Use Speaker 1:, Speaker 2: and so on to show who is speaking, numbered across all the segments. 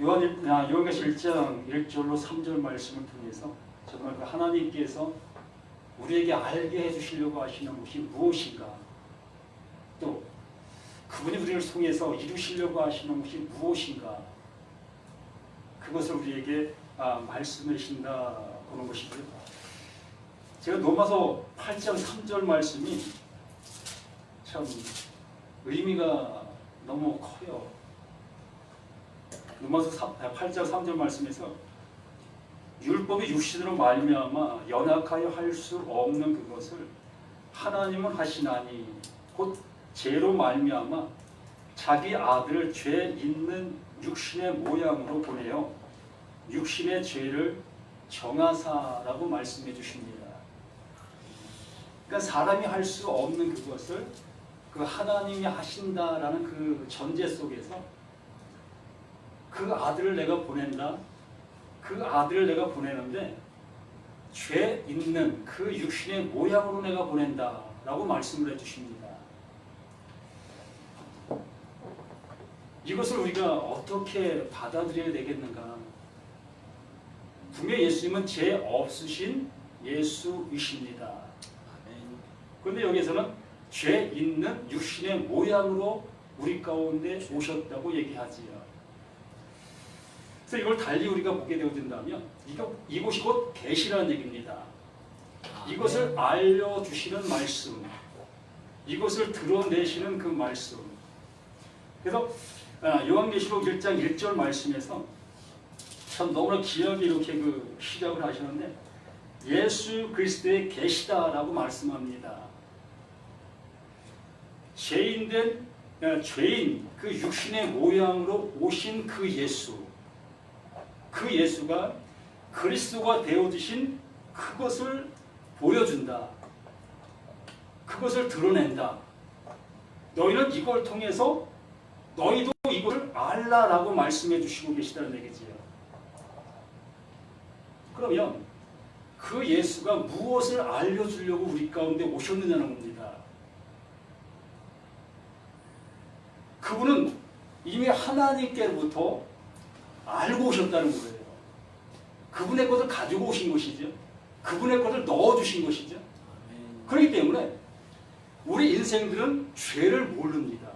Speaker 1: 요한계시 1장 1절로 3절 말씀을 통해서 정말 그 하나님께서 우리에게 알게 해주시려고 하시는 것이 무엇인가, 또 그분이 우리를 통해서 이루시려고 하시는 것이 무엇인가, 그것을 우리에게 말씀해 주신다 보는 것이고요. 제가 로마서 8장 3절 말씀이 참 의미가 너무 커요. 로마서 8장 3절 말씀에서 율법이 육신으로 말미암아 연약하여 할 수 없는 그것을 하나님은 하시나니 곧 죄로 말미암아 자기 아들을 죄 있는 육신의 모양으로 보내어 육신의 죄를 정하사라고 말씀해 주십니다. 그러니까 사람이 할 수 없는 그것을 그 하나님이 하신다라는 그 전제 속에서 그 아들을 내가 보낸다. 그 아들을 내가 보내는데 죄 있는 그 육신의 모양으로 내가 보낸다 라고 말씀을 해주십니다. 이것을 우리가 어떻게 받아들여야 되겠는가? 분명히 예수님은 죄 없으신 예수이십니다. 그런데 여기서는 죄 있는 육신의 모양으로 우리 가운데 오셨다고 얘기하지요. 그래서 이걸 달리 우리가 보게 되어진다면 이곳이 곧 계시라는 얘기입니다. 이것을 알려주시는 말씀, 이것을 드러내시는 그 말씀. 그래서 요한계시록 1장 1절 말씀에서 참 너무나 귀하게 이렇게 그 시작을 하시는데 예수 그리스도의 계시다라고 말씀합니다. 죄인 그 육신의 모양으로 오신 그 예수, 그 예수가 그리스도가 되어주신 그것을 보여준다. 그것을 드러낸다. 너희는 이걸 통해서 너희도 이걸 알라라고 말씀해 주시고 계시다는 얘기지요. 그러면 그 예수가 무엇을 알려주려고 우리 가운데 오셨느냐는 겁니다. 그분은 이미 하나님께로부터 알고 오셨다는 거예요. 그분의 것을 가지고 오신 것이죠. 그분의 것을 넣어주신 것이죠. 그렇기 때문에 우리 인생들은 죄를 모릅니다.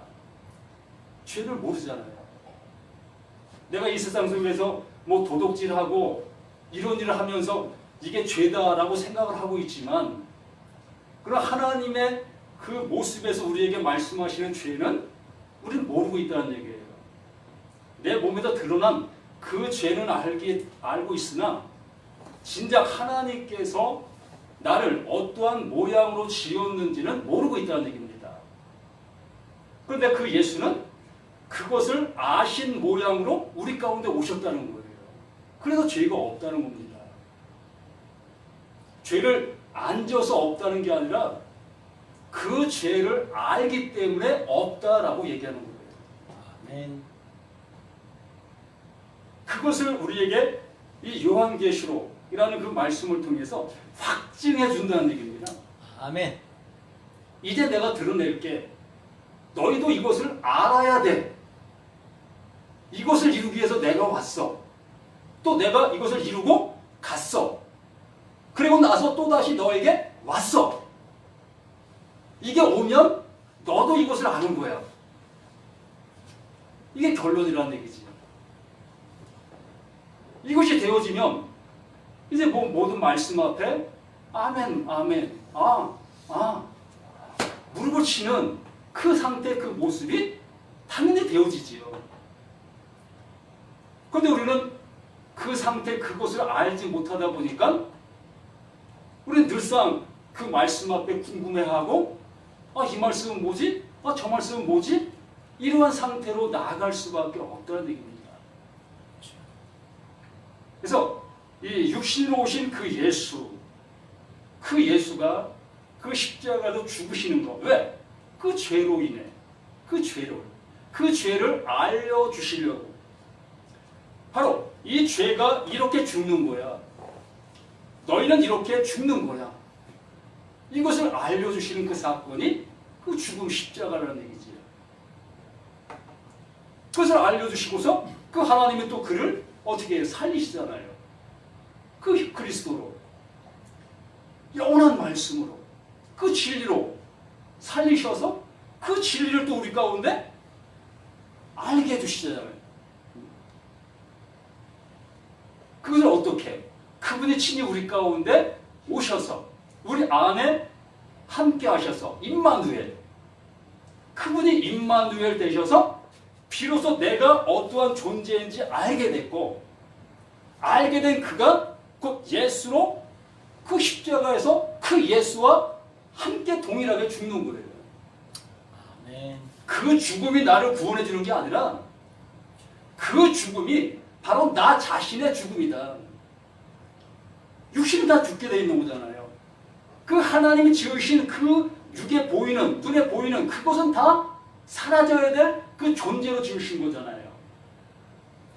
Speaker 1: 죄를 모르잖아요. 내가 이 세상 속에서 뭐 도둑질하고 이런 일을 하면서 이게 죄다라고 생각을 하고 있지만 그러나 하나님의 그 모습에서 우리에게 말씀하시는 죄는 우리는 모르고 있다는 얘기예요. 내 몸에서 드러난 그 죄는 알고 있으나 진작 하나님께서 나를 어떠한 모양으로 지었는지는 모르고 있다는 얘기입니다. 그런데 그 예수는 그것을 아신 모양으로 우리 가운데 오셨다는 거예요. 그래서 죄가 없다는 겁니다. 죄를 안 져서 없다는 게 아니라 그 죄를 알기 때문에 없다라고 얘기하는 거예요. 아멘. 그것을 우리에게 이 요한계시록이라는 그 말씀을 통해서 확증해 준다는 얘기입니다. 아멘. 이제 내가 드러낼게. 너희도 이것을 알아야 돼. 이것을 이루기 위해서 내가 왔어. 또 내가 이것을 이루고 갔어. 그리고 나서 또다시 너에게 왔어. 이게 오면 너도 이것을 아는 거야. 이게 결론이라는 얘기지. 이것이 되어지면 이제 모든 말씀 앞에 아멘, 아멘, 무릎을 치는 그 상태, 그 모습이 당연히 되어지지요. 그런데 우리는 그 상태, 그것을 알지 못하다 보니까 우리는 늘상 그 말씀 앞에 궁금해하고 이 말씀은 뭐지? 저 말씀은 뭐지? 이러한 상태로 나아갈 수밖에 없다는 얘기입니다. 그래서 이 육신으로 오신 그 예수, 그 예수가 그 십자가로 죽으시는 거. 왜? 그 죄로 인해, 그 죄를 알려주시려고. 바로 이 죄가 이렇게 죽는 거야. 너희는 이렇게 죽는 거야. 이것을 알려주시는 그 사건이 그 죽음 십자가라는 얘기지. 그것을 알려주시고서 그 그 하나님이 또 그를 어떻게 살리시잖아요. 그 그리스도로, 영원한 말씀으로, 그 진리로 살리셔서 그 진리를 또 우리 가운데 알게 해주시잖아요. 그것을 어떻게? 그분이 친히 우리 가운데 오셔서 우리 안에 함께 하셔서 임마누엘, 그분이 임마누엘 되셔서 비로소 내가 어떠한 존재인지 알게 됐고, 알게 된 그가 곧 예수로 그 십자가에서 그 예수와 함께 동일하게 죽는 거예요.
Speaker 2: 아멘.
Speaker 1: 그 죽음이 나를 구원해 주는 게 아니라 그 죽음이 바로 나 자신의 죽음이다. 육신이 다 죽게 돼 있는 거잖아요. 그 하나님이 지으신 그 육에 보이는, 눈에 보이는 그것은 다 사라져야 될 그 존재로 지으신 거잖아요.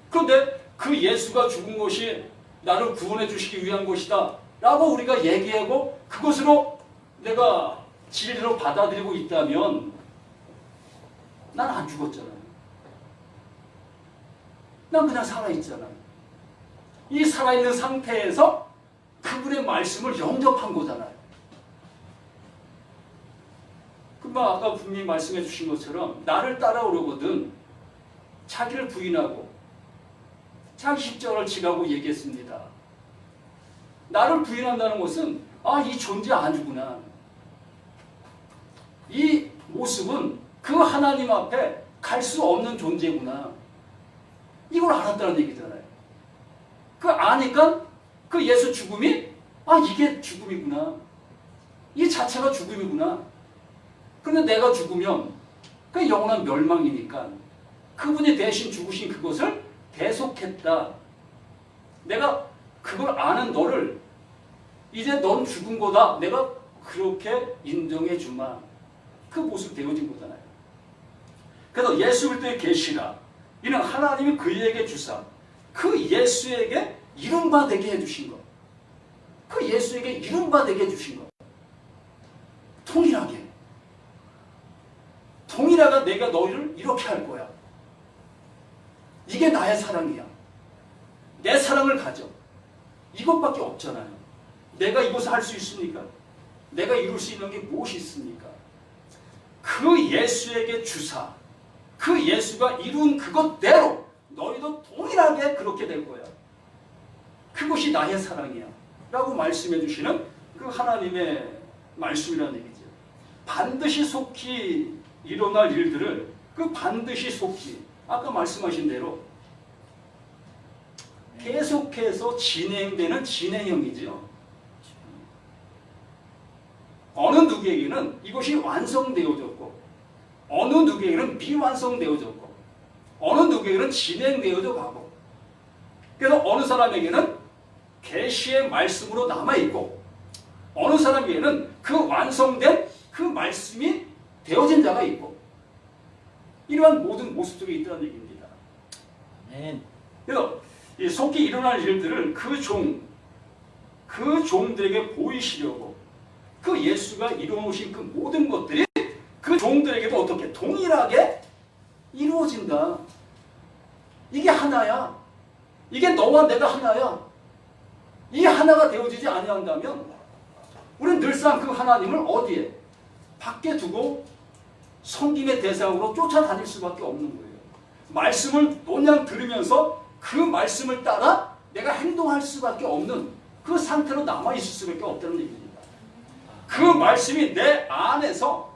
Speaker 1: 그런데 그 예수가 죽은 것이 나를 구원해 주시기 위한 것이다 라고 우리가 얘기하고 그것으로 내가 진리로 받아들이고 있다면 난 안 죽었잖아요. 난 그냥 살아있잖아요. 이 살아있는 상태에서 그분의 말씀을 영접한 거잖아요. 금방 아까 분명히 말씀해 주신 것처럼 나를 따라오려거든 자기를 부인하고 자기 십자가를 지라고 얘기했습니다. 나를 부인한다는 것은 이 존재 아니구나. 이 모습은 그 하나님 앞에 갈 수 없는 존재구나. 이걸 알았다는 얘기잖아요. 그 아니까 그 예수 죽음이 이게 죽음이구나. 이 자체가 죽음이구나. 그런데 내가 죽으면 그 영원한 멸망이니까 그분이 대신 죽으신 그것을 대속했다. 내가 그걸 아는 너를 이제 넌 죽은 거다. 내가 그렇게 인정해 주마. 그 모습 되어진 거잖아요. 그래서 예수 그리스도의 계시라 이는 하나님이 그에게 주사 그 예수에게 이룬 바 되게 해주신 것. 그 예수에게 이룬 바 되게 해주신 것. 통일하게. 동일하게 내가 너희를 이렇게 할 거야. 이게 나의 사랑이야. 내 사랑을 가져. 이것밖에 없잖아요. 내가 이것을 할 수 있습니까? 내가 이룰 수 있는 게 무엇이 있습니까? 그 예수에게 주사, 그 예수가 이룬 그것대로 너희도 동일하게 그렇게 될 거야. 그것이 나의 사랑이야. 라고 말씀해 주시는 그 하나님의 말씀이라는 얘기죠. 반드시 속히 일어날 일들을 그 반드시 속히 아까 말씀하신 대로 계속해서 진행되는 진행형이죠. 어느 누구에게는 이것이 완성되어졌고 어느 누구에게는 미완성되어졌고 어느 누구에게는 진행되어져 가고 그래서 어느 사람에게는 계시의 말씀으로 남아있고 어느 사람에게는 그 완성된 그 말씀이 되어진 자가 있고 이러한 모든 모습 속에 있다는 얘기입니다.
Speaker 2: 아멘.
Speaker 1: 그래서 이 속히 일어날 일들을 그 종들에게 보이시려고 그 예수가 이루어놓으신 그 모든 것들이 그 종들에게도 어떻게 동일하게 이루어진다. 이게 하나야. 이게 너와 내가 하나야. 이 하나가 되어지지 아니한다면 우리는 늘상 그 하나님을 어디에? 밖에 두고 섬김의 대상으로 쫓아다닐 수밖에 없는 거예요. 말씀을 그냥 들으면서 그 말씀을 따라 내가 행동할 수밖에 없는 그 상태로 남아있을 수밖에 없다는 얘기입니다. 그 말씀이 내 안에서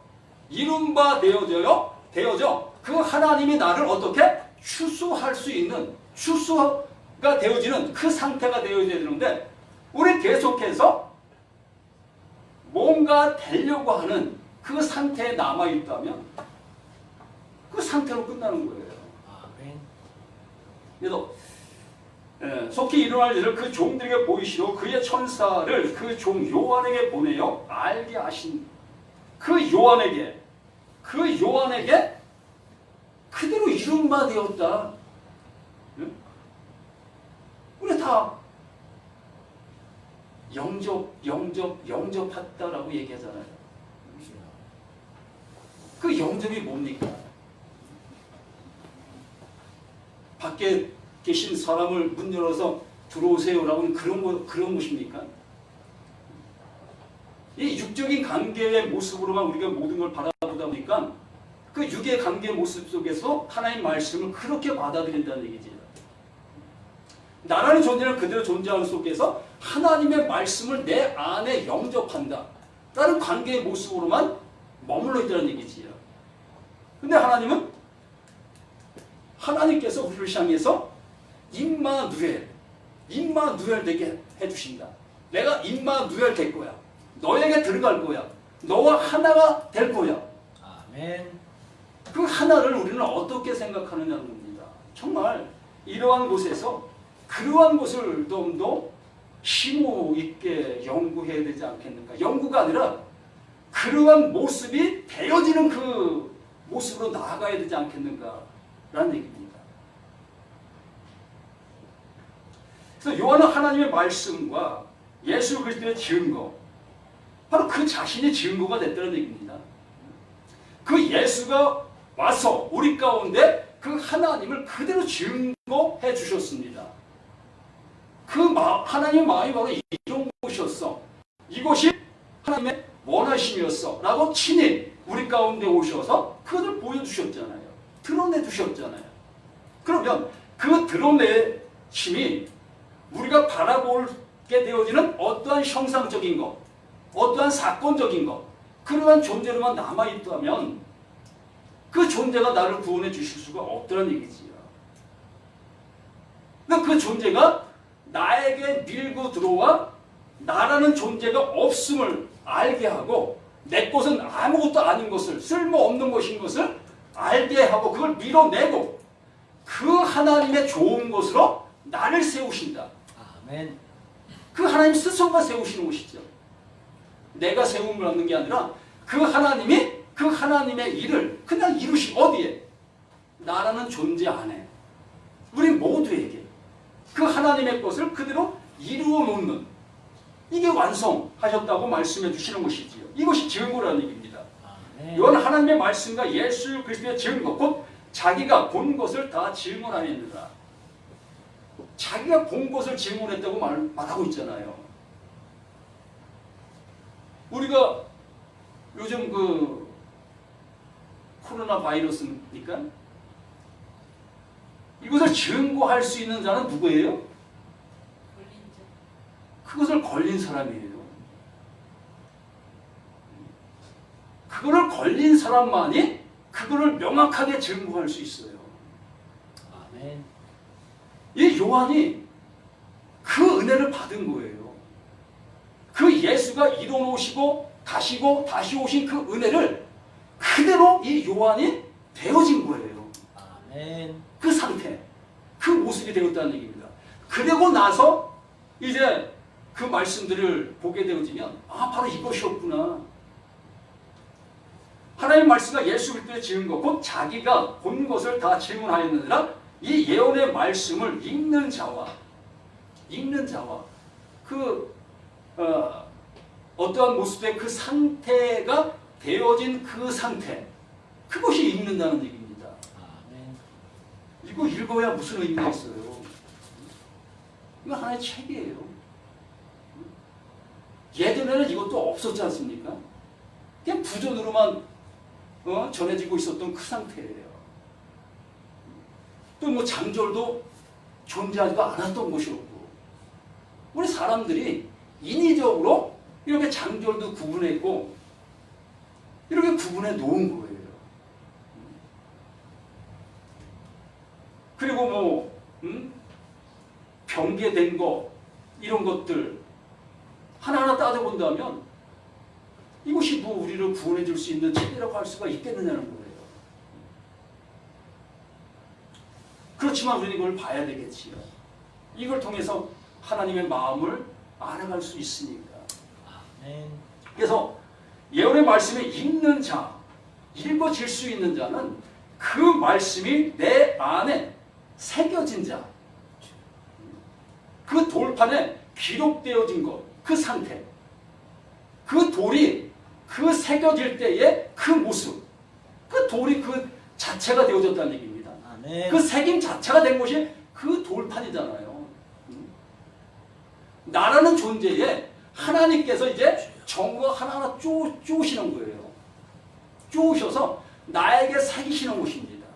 Speaker 1: 이룬 바 되어져 그 하나님이 나를 어떻게 추수할 수 있는 추수가 되어지는 그 상태가 되어져야 되는데 우리 계속해서 뭔가 되려고 하는 그 상태에 남아있다면 그 상태로 끝나는 거예요. 그래서 속히 일어날 일을 그 종들에게 보이시고 그의 천사를 그 종 요한에게 보내어 알게 하신 그 요한에게 그대로 이룬 바 되었다. 우리 다 영접했다라고 얘기하잖아요. 그 영접이 뭡니까? 밖에 계신 사람을 문 열어서 들어오세요라고는 그런 것입니까? 이 육적인 관계의 모습으로만 우리가 모든 걸 바라보다 보니까 그 육의 관계의 모습 속에서 하나님의 말씀을 그렇게 받아들인다는 얘기지. 나라는 존재는 그대로 존재하는 속에서 하나님의 말씀을 내 안에 영접한다. 다른 관계의 모습으로만 머물러 있다는 얘기지요. 근데 하나님께서 우리를 향해서 임마누엘 되게 해주신다. 내가 임마누엘 될 거야. 너에게 들어갈 거야. 너와 하나가 될 거야.
Speaker 2: 아멘.
Speaker 1: 그 하나를 우리는 어떻게 생각하느냐는 겁니다. 정말 이러한 곳에서 그러한 것을 좀 더 심오 있게 연구해야 되지 않겠는가. 연구가 아니라 그러한 모습이 되어지는 그 모습으로 나아가야 되지 않겠는가라는 얘기입니다. 그래서 요한은 하나님의 말씀과 예수 그리스도의 증거, 바로 그 자신이 증거가 됐다는 얘기입니다. 그 예수가 와서 우리 가운데 그 하나님을 그대로 증거해 주셨습니다. 그 하나님의 마음이 바로 이런 곳이었어. 이곳이 하나님의 원하심이었어. 라고 친히 우리 가운데 오셔서 그것을 보여주셨잖아요. 드러내 주셨잖아요. 그러면 그 드러내심이 우리가 바라보게 되어지는 어떠한 형상적인 것, 어떠한 사건적인 것, 그러한 존재로만 남아있다면 그 존재가 나를 구원해 주실 수가 없다는 얘기지요. 그러니까 그 존재가 나에게 밀고 들어와 나라는 존재가 없음을 알게 하고 내 것은 아무것도 아닌 것을, 쓸모없는 것인 것을 알게 하고 그걸 밀어내고 그 하나님의 좋은 것으로 나를 세우신다.
Speaker 2: 아멘.
Speaker 1: 그 하나님 스스로가 세우시는 것이죠. 내가 세움을 얻는 게 아니라 그 하나님이 그 하나님의 일을 그냥 이루시 어디에? 나라는 존재 안에 우리 모두에게 그 하나님의 것을 그대로 이루어 놓는 이게 완성하셨다고 말씀해 주시는 것이지요. 이것이 증거라는 얘기입니다. 이건 하나님의 말씀과 예수 그리스도의 증거, 곧 자기가 본 것을 다 증언하였느니라. 자기가 본 것을 증언했다고 말하고 있잖아요. 우리가 요즘 그 코로나 바이러스니까 이것을 증거할 수 있는 자는 누구예요? 그것을 걸린 사람이에요. 그거를 걸린 사람만이 그거를 명확하게 증거할 수 있어요.
Speaker 2: 아멘.
Speaker 1: 이 요한이 그 은혜를 받은 거예요. 그 예수가 이뤄놓으시고 가시고 다시 오신 그 은혜를 그대로 이 요한이 되어진 거예요.
Speaker 2: 아멘.
Speaker 1: 그 상태, 그 모습이 되었다는 얘기입니다. 그러고 나서 이제 그 말씀들을 보게 되어지면 바로 이것이었구나. 하나님의 말씀과 예수 그리스도의 증거, 곧 자기가 본 것을 다 증언하였느니라. 이 예언의 말씀을 읽는 자와 어떠한 모습의 그 상태가 되어진 그 상태, 그것이 읽는다는 얘기입니다.
Speaker 2: 아멘.
Speaker 1: 이거 읽어야 무슨 의미가 있어요? 이거 하나의 책이에요. 예전에는 이것도 없었지 않습니까? 그냥 부전으로만 전해지고 있었던 그 상태예요. 또 뭐 장절도 존재하지도 않았던 것이었고, 우리 사람들이 인위적으로 이렇게 장절도 구분했고 이렇게 구분해 놓은 거예요. 그리고 뭐 병계된 거 이런 것들 하나하나 따져본다면 이것이 뭐 우리를 구원해 줄 수 있는 책이라고 할 수가 있겠느냐는 거예요. 그렇지만 우리는 이걸 봐야 되겠지요. 이걸 통해서 하나님의 마음을 알아갈 수 있으니까.
Speaker 2: 아멘.
Speaker 1: 그래서 예언의 말씀을 읽는 자, 읽어질 수 있는 자는 그 말씀이 내 안에 새겨진 자, 그 돌판에 기록되어진 것, 그 상태, 그 돌이 그 새겨질 때의 그 모습, 그 돌이 그 자체가 되어졌다는 얘기입니다.
Speaker 2: 아멘.
Speaker 1: 그 새김 자체가 된 것이 그 돌판이잖아요. 나라는 존재에 하나님께서 이제 정과 하나하나 쪼으시는 거예요. 쪼으셔서 나에게 새기시는 것입니다.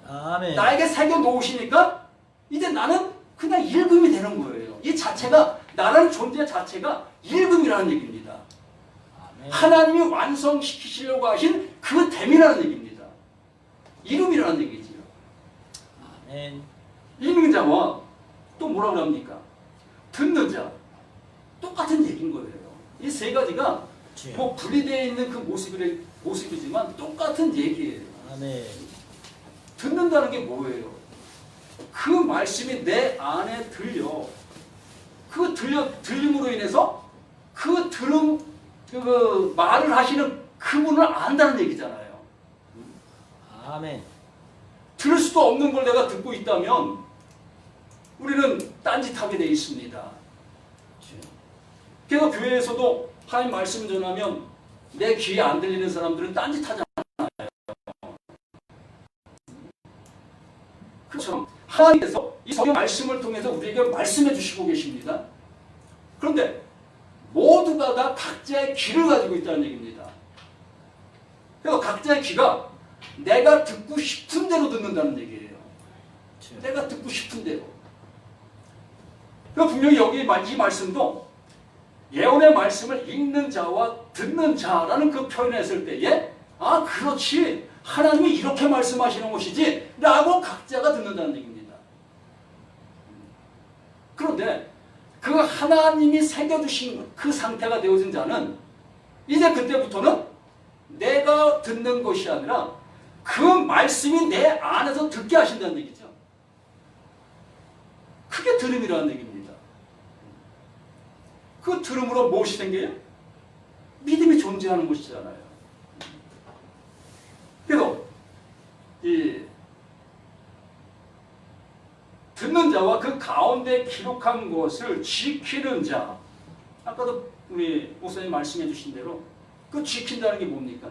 Speaker 2: 아멘.
Speaker 1: 나에게 새겨 놓으시니까 이제 나는 그냥 일금이 되는 거예요. 이 자체가 나라는 존재 자체가 일금이라는 얘기입니다.
Speaker 2: 아멘.
Speaker 1: 하나님이 완성시키시려고 하신 그 됨이라는 얘기입니다. 이름이라는 얘기지요.
Speaker 2: 아멘.
Speaker 1: 읽는 자와 또 뭐라고 합니까? 듣는 자. 똑같은 얘기인 거예요. 이 세 가지가
Speaker 2: 주여.
Speaker 1: 뭐 분리되어 있는 그 모습이지만 똑같은 얘기예요.
Speaker 2: 아멘.
Speaker 1: 듣는다는 게 뭐예요? 그 말씀이 내 안에 들려. 그 들림으로 인해서 그 말을 하시는 그분을 안다는 얘기잖아요.
Speaker 2: 아멘.
Speaker 1: 들을 수도 없는 걸 내가 듣고 있다면 우리는 딴짓하게 돼 있습니다.
Speaker 2: 주여.
Speaker 1: 그래서 교회에서도 하나님 말씀 전하면 내 귀에 안 들리는 사람들은 딴짓하잖아요. 그렇죠. 하나님께서 이 성경 말씀을 통해서 우리에게 말씀해 주시고 계십니다. 그런데 모두가 다 각자의 귀를 가지고 있다는 얘기입니다. 그래서 각자의 귀가 내가 듣고 싶은 대로 듣는다는 얘기예요.
Speaker 2: 주여.
Speaker 1: 내가 듣고 싶은 대로. 그러니까 분명히 여기 이 말씀도 예언의 말씀을 읽는 자와 듣는 자라는 그 표현을 했을 때에 아 그렇지 하나님이 이렇게 말씀하시는 것이지 라고 각자가 듣는다는 얘기입니다. 그런데 그 하나님이 새겨주신 그 상태가 되어진 자는 이제 그때부터는 내가 듣는 것이 아니라 그 말씀이 내 안에서 듣게 하신다는 얘기죠. 그게 들음이라는 얘기입니다. 그 들음으로 무엇이 생겨요? 믿음이 존재하는 것이잖아요. 그래서 이 듣는 자와 그 가운데 기록한 것을 지키는 자, 아까도 우리 목사님 말씀해 주신 대로 그 지킨다는 게 뭡니까?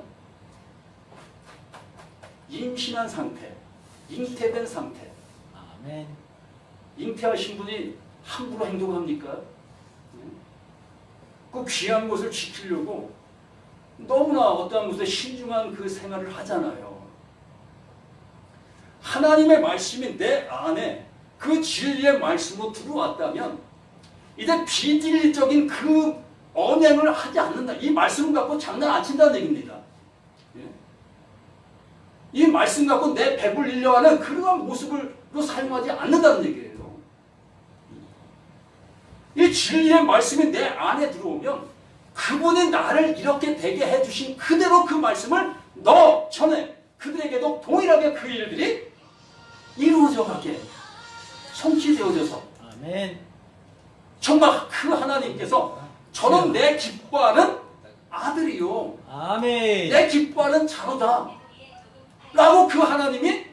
Speaker 1: 임신한 상태, 잉태된 상태.
Speaker 2: 아멘.
Speaker 1: 잉태하신 분이 함부로 행동합니까? 그 귀한 것을 지키려고 너무나 어떠한 것에 신중한 그 생활을 하잖아요. 하나님의 말씀이 내 안에 그 진리의 말씀으로 들어왔다면 이제 비진리적인 그 언행을 하지 않는다. 이 말씀 갖고 장난 안 친다는 얘기입니다. 이 말씀 갖고 내 배불리려 하는 그러한 모습으로 사용하지 않는다는 얘기예요. 이 진리의 말씀이 내 안에 들어오면 그분이 나를 이렇게 되게 해주신 그대로 그 말씀을 너 전에 그들에게도 동일하게 그 일들이 이루어져 가게 성취되어져서
Speaker 2: 아멘.
Speaker 1: 정말 그 하나님께서 저는 내 기뻐하는 아들이요
Speaker 2: 아멘.
Speaker 1: 내 기뻐하는 자로다 라고 그 하나님이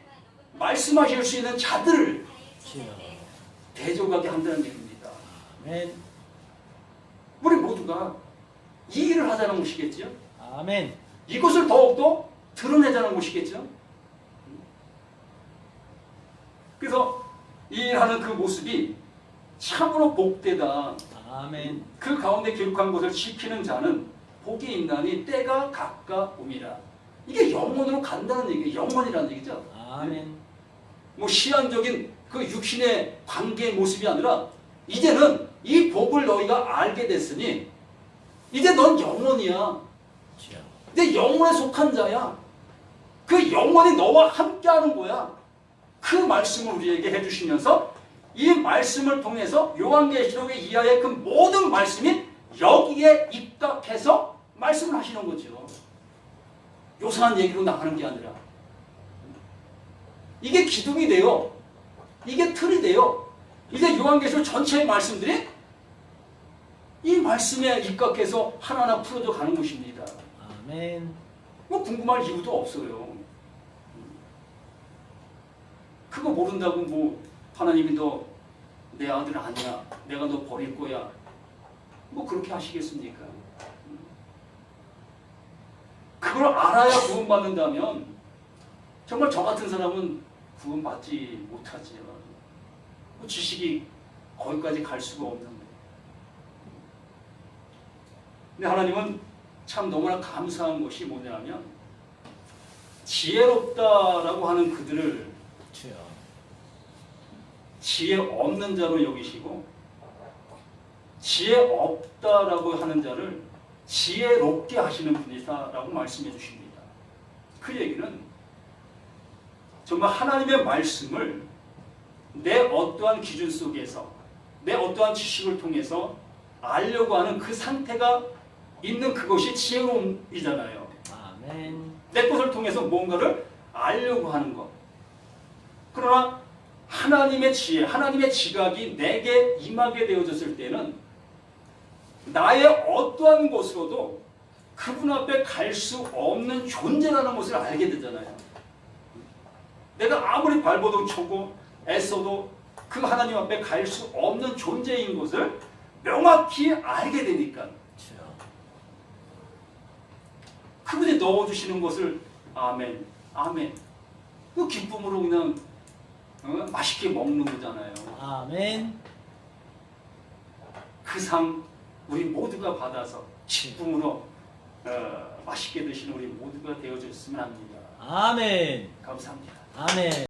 Speaker 1: 말씀하실 수 있는 자들을
Speaker 2: 주여.
Speaker 1: 대적하게 한다는 얘기입니다.
Speaker 2: 아멘.
Speaker 1: 우리 모두가 이 일을 하자는 것이겠죠.
Speaker 2: 아멘.
Speaker 1: 이것을 더욱더 드러내자는 것이겠죠. 그래서 이 일하는 그 모습이 참으로 복되다.
Speaker 2: 아멘.
Speaker 1: 그 가운데 기록한 것을 지키는 자는 복이 있나니 때가 가까움이라. 이게 영원으로 간다는 얘기예요. 영원이라는 얘기죠.
Speaker 2: 아멘.
Speaker 1: 뭐 시한적인 그 육신의 관계의 모습이 아니라 이제는 이 복을 너희가 알게 됐으니 이제 넌 영원이야.
Speaker 2: 주여.
Speaker 1: 내 영혼에 속한 자야. 그 영혼이 너와 함께하는 거야. 그 말씀을 우리에게 해주시면서 이 말씀을 통해서 요한계시록의 이하의 그 모든 말씀이 여기에 입각해서 말씀을 하시는 거죠. 요상한 얘기로 나가는 게 아니라 이게 기둥이 돼요. 이게 틀이 돼요. 이제 요한계시록 전체의 말씀들이 이 말씀에 입각해서 하나하나 풀어져 가는 것입니다.
Speaker 2: 아멘.
Speaker 1: 뭐 궁금할 이유도 없어요. 그거 모른다고 뭐 하나님이 너 내 아들 아니야. 내가 너 버릴 거야. 뭐 그렇게 하시겠습니까? 그걸 알아야 구원받는다면 정말 저 같은 사람은 구원받지 못하지요. 지식이 거기까지 갈 수가 없는데. 근데 하나님은 참 너무나 감사한 것이 뭐냐면 지혜롭다라고 하는 그들을
Speaker 2: 주여.
Speaker 1: 지혜 없는 자로 여기시고 지혜 없다라고 하는 자를 지혜롭게 하시는 분이다라고 말씀해 주십니다. 그 얘기는 정말 하나님의 말씀을 내 어떠한 기준 속에서 내 어떠한 지식을 통해서 알려고 하는 그 상태가 있는 그것이 지혜로움이잖아요.
Speaker 2: 아멘.
Speaker 1: 내 것을 통해서 뭔가를 알려고 하는 것. 그러나 하나님의 지혜, 하나님의 지각이 내게 임하게 되어졌을 때는 나의 어떠한 것으로도 그분 앞에 갈 수 없는 존재라는 것을 알게 되잖아요. 내가 아무리 발버둥 쳐고 애써도 그 하나님 앞에 갈 수 없는 존재인 것을 명확히 알게 되니까
Speaker 2: 주여.
Speaker 1: 그분이 넣어주시는 것을 아멘, 아멘. 그 기쁨으로 그냥 맛있게 먹는 거잖아요.
Speaker 2: 아멘.
Speaker 1: 그 상 우리 모두가 받아서 기쁨으로 맛있게 드시는 우리 모두가 되어줬으면 합니다.
Speaker 2: 아멘.
Speaker 1: 감사합니다.
Speaker 2: 아멘.